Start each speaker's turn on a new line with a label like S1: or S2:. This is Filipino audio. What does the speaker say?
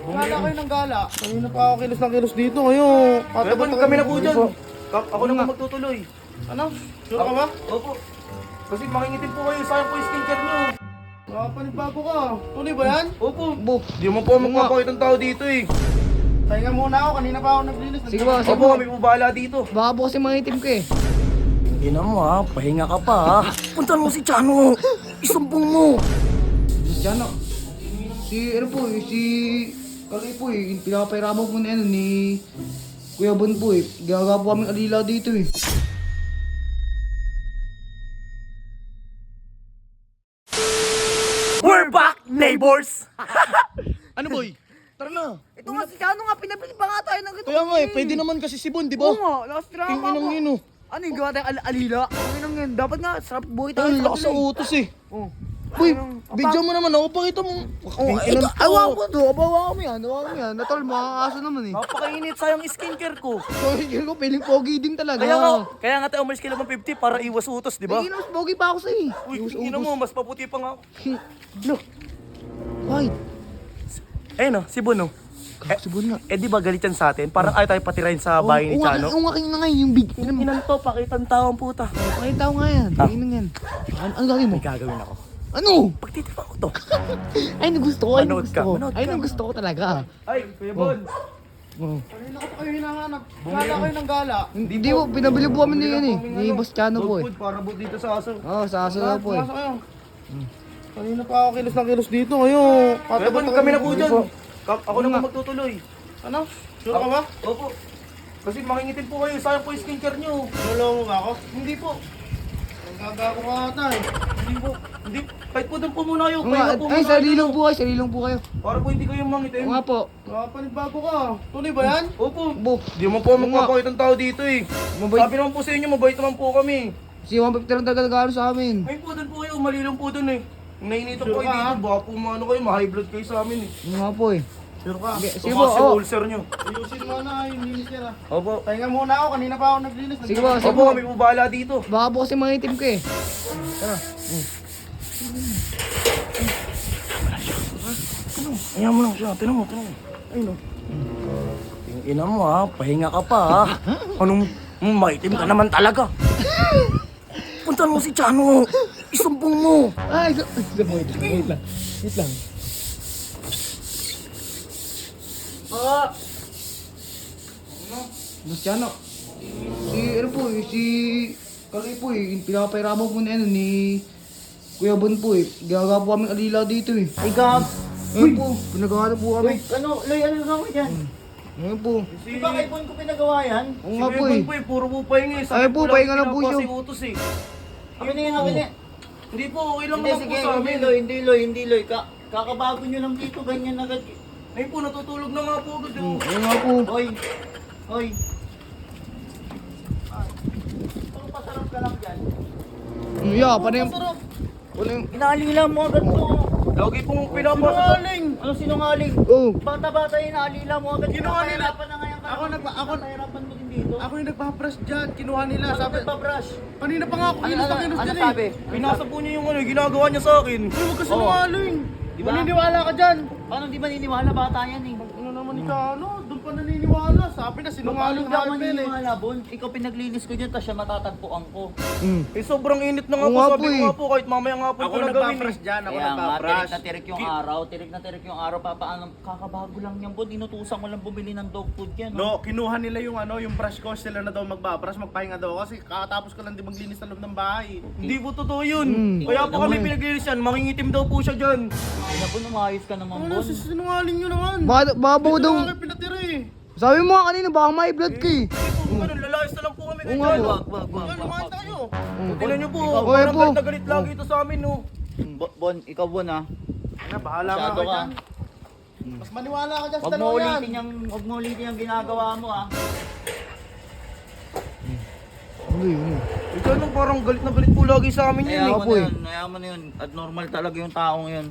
S1: Gala kayo ng gala. Kanina pa ako kilos ng kilos dito. Ngayon,
S2: Kaya kami na po dyan. Ako na po magtutuloy.
S1: Ano? Sure ka ba?
S2: Opo. Kasi makingitin po kayo. Sayang po yung skincare nyo.
S1: Panibago ka. Tunay ba yan?
S2: Opo. Di mo po magpapakit ang tao dito eh.
S1: Pahinga muna ako. Kanina pa ako naglinis.
S3: Sige ba, sige
S2: Opo,
S3: ba.
S2: kami po bahala dito.
S3: Baka po kasi mangitim ka eh.
S2: Ina mo ha, pahinga ka pa ha. Puntan mo si Chano. Isumbong mo.
S3: Diyan ano po eh, si Kaloy po eh, pinakapairama po na ano ni Kuya Bon po eh. Gagawa po kami alila dito eh.
S2: We're back, neighbors!
S1: Ano boy? Tara na.
S3: Ito nga si Chano nga, pinabili pa nga tayo ng ganito.
S1: Kaya nga eh, pwede naman kasi si Bon, di ba?
S3: Oo nga, last drama
S1: Tingin ng
S3: mo.
S1: yun oh.
S3: Ano yung gawa tayong alila? Ano yun? Dapat nga, sarap buhay tayo.
S1: Ang lakas sa utos eh.
S3: Oh.
S1: Boy, bigyan mo naman ako, pakita mo.
S3: Oh, ito, awa ko to. Awa ko yan. Natol, makakaso naman eh.
S2: Napakainit, sayang skincare ko.
S3: So, yun ko, feeling pogi din talaga.
S2: Kaya nga tayo umalis kila 150 para iwas utos, di ba?
S3: Hindi mas pogi pa ako sa'yo eh.
S2: Uy, ina mo, mas paputi pa nga ako.
S3: Look. Why?
S2: Ayun si Bono.
S3: Subon nga.
S2: Eh di ba galit yan sa atin? Parang ayaw tayo patirahin sa bahay ni Chano.
S3: Oo nga kayo na ngayon, yung big.
S2: Inan to, pakitang tao ang puta.
S3: Pakita ko nga yan. Tingnan yan. Ano gagawin mo?
S2: May gagawin ako.
S3: Ano?
S2: Pagtitipa ko to.
S3: Ay, gusto ko. Ay,
S2: Manood
S3: gusto
S2: ka,
S3: ko.
S2: manood
S3: Ay,
S2: ka.
S3: gusto ko talaga.
S2: Ay, Kuya Bon.
S1: Kanina ko pa kayo hinahanap. Gala kayo ng gala.
S3: Hindi po, pinabili po kami ni yan eh. Ni Boss Chano po eh.
S2: Food para po dito sa aso.
S3: Oo, sa aso na po eh.
S1: Pumasok kayo. Kanina pa ako kilos ng kilos dito. Ngayon,
S2: Kuya Bon, kami na po dyan. Ako na po magtutuloy.
S1: Ano? Sure ka ba?
S2: Opo. Kasi makingitin po kayo. Sayang po yung skincare nyo.
S1: Nulong mo ba ako?
S2: Hindi po.
S1: Ang gagago ka ata eh.
S2: Hindi po. Hindi. Kahit po doon po muna kayo.
S3: Oo
S2: Pahinga
S3: nga,
S2: po
S3: ay,
S2: muna
S3: sarilong po kayo, sarilong po kayo.
S2: Para po hindi kayo mangitin.
S3: Oo nga po.
S1: Panibago ka. Tunay ba yan?
S2: Opo.
S3: Bo,
S2: Di mo po magpapakit ang tao dito eh.
S3: mabait.
S2: Sabi naman po sa inyo, mabait naman po kami.
S3: Si 150 lang talaga nagkano sa amin.
S2: Ngayon po doon po kayo, mali lang po doon eh. Nainito po
S1: Sure
S2: kayo
S1: ka,
S2: dito, baka po maano kayo, ma-high blood kayo sa amin eh.
S3: Oo nga po eh.
S1: Sure ka.
S3: Sige po,
S2: Tumakas
S3: oo.
S2: yung ulcer nyo.
S1: Ayusin mo na yung linis yan ah.
S2: Opo.
S1: Pahinga muna ako. Kanina pa ako naglinis.
S3: Sige po, sige
S2: Opo,
S3: po.
S2: kami po bahala dito.
S3: Baka po kasi mangitim ka eh.
S2: Ayan mo lang siya, tinan mo. Ayun o. Ina mo ha, pahinga ka pa ha. Anong maitim ka naman talaga. Puntan mo si Chano. Isumbong mo.
S3: Ay, wait lang. Wait lang. Boss Chano. Si ano po eh, si Kaloy po eh, pinakapairama po na ano ni Kuya Bon po eh. Gagawa po kami alila dito eh.
S1: Ay, gab.
S3: Ngayon po, pinagawa na po kami.
S1: Ano, Loy, ano gawin yan?
S3: Ngayon po.
S1: Di ba kay Bon ko pinagawa yan?
S3: Oo nga po eh.
S2: Puro po pahinga eh.
S3: Ay po, pahinga lang po siya.
S2: utos eh.
S1: Akin na yun, akin na.
S2: Hindi po, okay lang
S1: Hindi,
S2: naman po
S1: sige,
S2: sa amin.
S1: hindi Loy. Kakabago nyo lang dito, ganyan agad.
S2: Ngayon po, natutulog na nga po agad oh.
S3: Oo nga po.
S1: Hoy. Puro pasarap ka lang dyan.
S3: Yeah, paano yung...
S1: Pasarap.
S3: Paano yung...
S1: Inaalila mo agad to.
S2: Lagi pong pinapasok.
S1: Sinungaling! Ano sinungaling?
S3: Oh,
S1: Bata-bata yung inaalila mo agad.
S4: Kinuha nila.
S1: Pinapahirapan na ngayon ka.
S4: Ako-
S1: Pinapahirapan mo din dito.
S4: Ako yung nagpa-brush dyan, kinuha nila.
S1: Sabi
S4: Sabi,
S1: nagpa-brush.
S4: kanina pa nga ako kilos na kilos dyan
S1: sabi?
S4: eh.
S2: Pinasa po niya yung ano, ginagawa niya sa akin.
S4: Huwag ka sinungaling.
S1: Di ba?
S4: Maniniwala ka dyan.
S1: Paano di ba niniwala bata yan eh?
S4: Ano naman ni Chano, doon pa naniniwala. Sabi na sinungaling
S1: Paano
S4: na
S1: ka
S4: rin eh.
S1: maniniwala, Bon? Ikaw pinaglinis ko dyan, tapos siya matatagpuan ko.
S2: Eh sobrang init na nga
S3: Oo
S2: po,
S3: nga
S2: sabi
S3: po
S2: ko
S3: eh.
S2: nga po, kahit mamaya nga po
S4: Ako
S2: ko na gawin
S4: nagpa-brush
S2: eh.
S4: dyan, ako
S1: Kaya nga,
S4: nagpa-brush.
S1: tirik na tirik yung araw, papaano, kakabago lang yan, Bon. Inutusan ko lang bumili ng dog food yan.
S4: No, kinuha nila yung ano, yung brush ko, sila na daw magbabrush, magpahinga daw kasi kakatapos ko lang din maglinis sa loob ng bahay.
S2: Hindi po totoo yun. Kaya po kami pinaglinis yan, mangingitim daw po siya dyan.
S1: Ay, Bon, umayos ka naman,
S4: Ano,
S1: Bon.
S4: sinungaling nyo naman.
S3: baka po
S4: Ito
S3: daw...
S4: na kayo pinatira eh.
S3: Sabi mo nga kanina, baka may blood ka eh.
S2: Hindi po ganun, lalayas na lang po kami
S3: Oo nga
S2: ganyan.
S3: po.
S1: Wag.
S4: Yan, lumayan tayo.
S2: Tingnan niyo po,
S3: Ikaw,
S2: parang
S3: po.
S2: galit na galit lagi ito sa amin no.
S1: Bon, ikaw, Bon, ha?
S4: Ano, bahala nga
S1: Masyado
S4: ka
S1: ka.
S4: dyan. Mas maniwala ka dyan sa
S1: Huwag mo
S4: dalawa yan.
S1: huwag mo ulitin yung ginagawa mo, ha?
S3: Ano yun?
S2: Ikaw nung parang galit na galit po lagi sa amin yun
S1: Kaya
S2: eh.
S1: mo na yun, kaya mo na yun. At normal talaga yung taong yun.